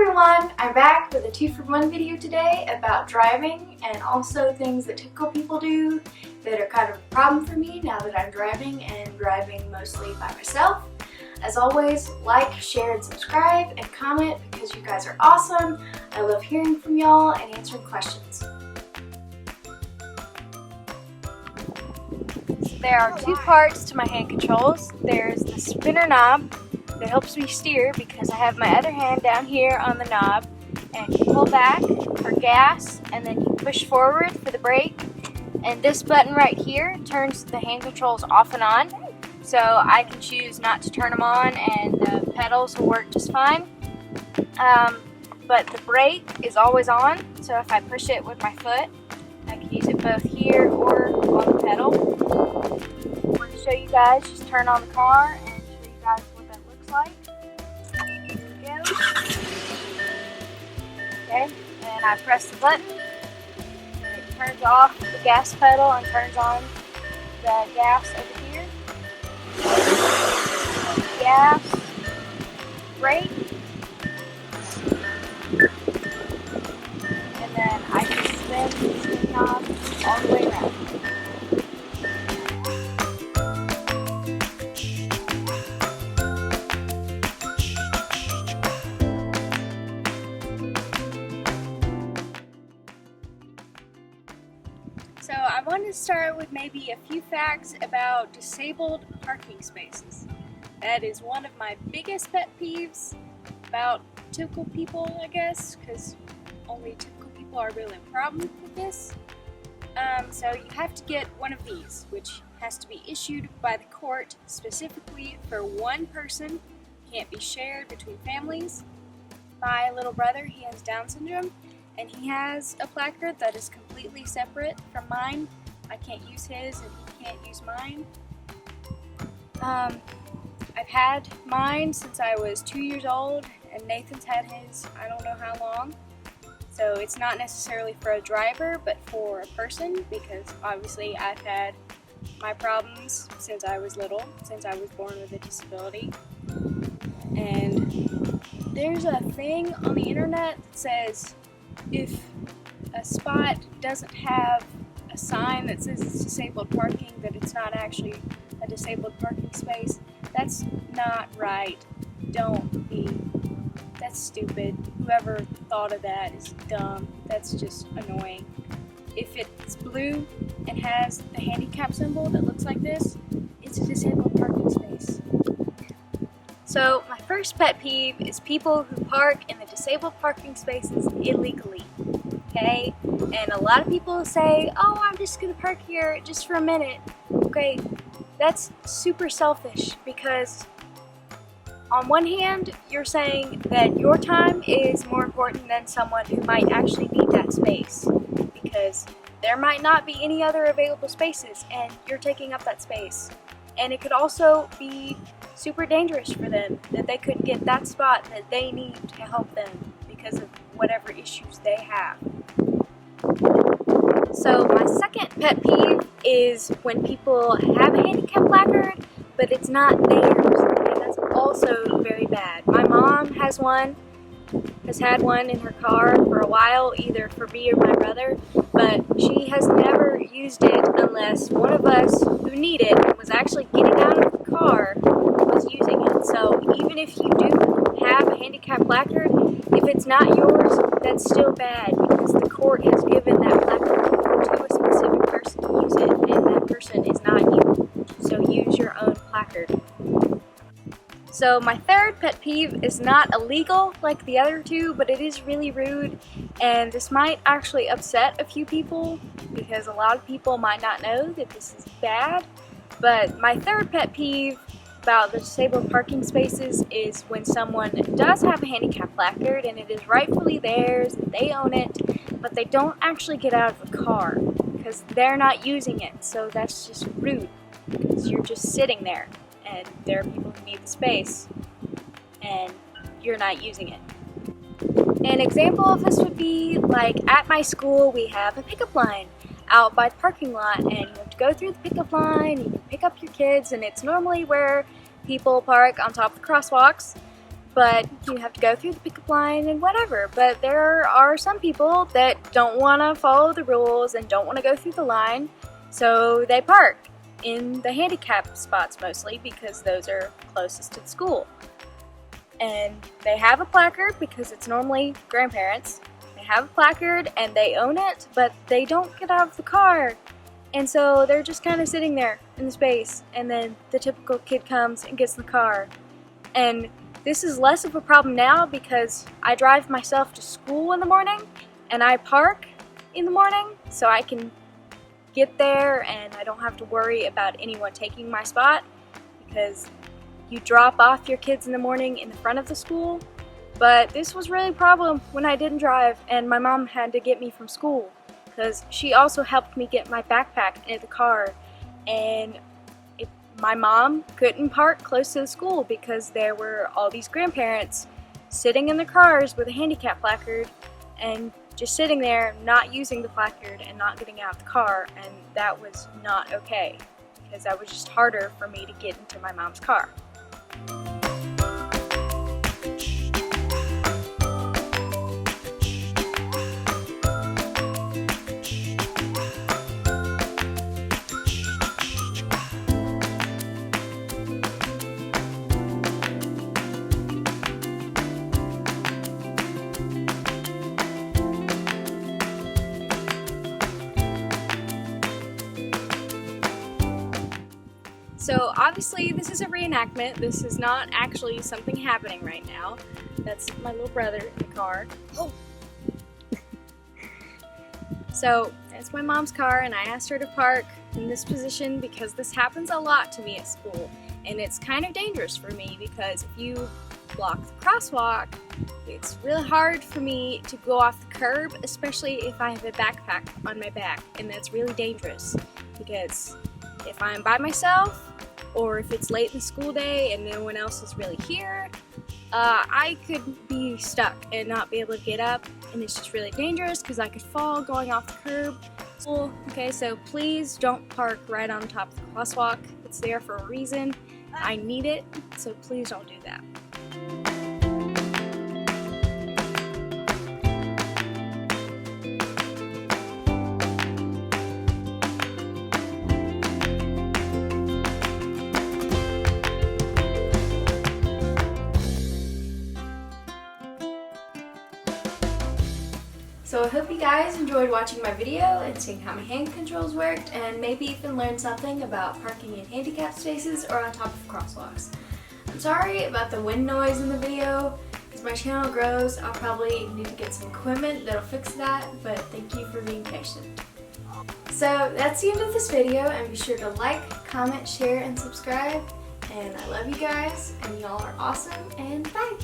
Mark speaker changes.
Speaker 1: everyone! I'm back with a 2-for-1 video today about driving and also things that typical people do that are kind of a problem for me now that I'm driving and driving mostly by myself. As always, like, share, and subscribe and comment because you guys are awesome. I love hearing from y'all and answering questions. There are two parts to my hand controls. There's the spinner knob that helps me steer because I have my other hand down here on the knob, and you pull back for gas and then you push forward for the brake, and this button right here turns the hand controls off and on, so I can choose not to turn them on and the pedals will work just fine. But the brake is always on, so if I push it with my foot I can use it both here or on the pedal. I want to show you guys, just turn on the car and show you guys what that looks like. Here we go. Okay, and I press the button and it turns off the gas pedal and turns on the gas over here. Gas, brake, and then I can spin the spin knob all the way around. So I wanted to start with maybe a few facts about disabled parking spaces. That is one of my biggest pet peeves about typical people, I guess, because only typical people are really a problem with this. So you have to get one of these, which has to be issued by the court specifically for one person, can't be shared between families. My little brother, he has Down syndrome, and he has a placard that is completely separate from mine. I can't use his and he can't use mine. I've had mine since I was 2 years old, and Nathan's had his I don't know how long. So it's not necessarily for a driver, but for a person, because obviously I've had my problems since I was little, since I was born with a disability. And there's a thing on the internet that says if a spot doesn't have a sign that says it's disabled parking, that it's not actually a disabled parking space. That's not right. Don't be. That's stupid. Whoever thought of that is dumb. That's just annoying. If it's blue and has the handicap symbol that looks like this, it's a disabled parking space. So my first pet peeve is people who park in the disabled parking spaces illegally. Okay? And a lot of people say, oh, I'm just gonna park here just for a minute. Okay, that's super selfish, because on one hand, you're saying that your time is more important than someone who might actually need that space, because there might not be any other available spaces and you're taking up that space. And it could also be super dangerous for them that they couldn't get that spot that they need to help them because of whatever issues they have. So my second pet peeve is when people have a handicap placard, but it's not theirs. And that's also very bad. My mom has had one in her car for a while, either for me or my brother, but she has never used it unless one of us who need it was actually getting out of the car was using it. So even if you do have a handicap placard, if it's not yours, that's still bad, because the court has given that placard to a specific person to use it, and that person is not you. So use your own placard. So my third pet peeve is not illegal like the other two, but it is really rude, and this might actually upset a few people because a lot of people might not know that this is bad. But my third pet peeve about the disabled parking spaces is when someone does have a handicap placard and it is rightfully theirs and they own it, but they don't actually get out of the car because they're not using it. So that's just rude, because you're just sitting there and there are people who need the space and you're not using it. An example of this would be like at my school we have a pickup line out by the parking lot, and you have to go through the pickup line, you can pick up your kids, and it's normally where people park on top of the crosswalks. but you have to go through the pickup line and whatever. But there are some people that don't want to follow the rules and don't want to go through the line, so they park in the handicap spots mostly because those are closest to the school. And they have a placard because it's normally grandparents. They have a placard and they own it, but they don't get out of the car. And so they're just kind of sitting there in the space, and then the typical kid comes and gets in the car. And this is less of a problem now because I drive myself to school in the morning and I park in the morning so I can get there and I don't have to worry about anyone taking my spot, because you drop off your kids in the morning in the front of the school. But this was really a problem when I didn't drive and my mom had to get me from school, because she also helped me get my backpack into the car, and my mom couldn't park close to the school because there were all these grandparents sitting in their cars with a handicap placard and just sitting there not using the placard and not getting out of the car, and that was not okay because that was just harder for me to get into my mom's car. So obviously this is a reenactment. This is not actually something happening right now. That's my little brother in the car. Oh. So that's my mom's car, and I asked her to park in this position because this happens a lot to me at school. And it's kind of dangerous for me because if you block the crosswalk, it's really hard for me to go off the curb, especially if I have a backpack on my back. And that's really dangerous because if I'm by myself, or if it's late in the school day and no one else is really here, I could be stuck and not be able to get up, and it's just really dangerous because I could fall going off the curb. Okay, so please don't park right on top of the crosswalk. It's there for a reason. I need it, so please don't do that. So I hope you guys enjoyed watching my video and seeing how my hand controls worked, and maybe even learned something about parking in handicapped spaces or on top of crosswalks. I'm sorry about the wind noise in the video. As my channel grows, I'll probably need to get some equipment that'll fix that, but thank you for being patient. So that's the end of this video, and be sure to like, comment, share, and subscribe. And I love you guys, and y'all are awesome, and bye!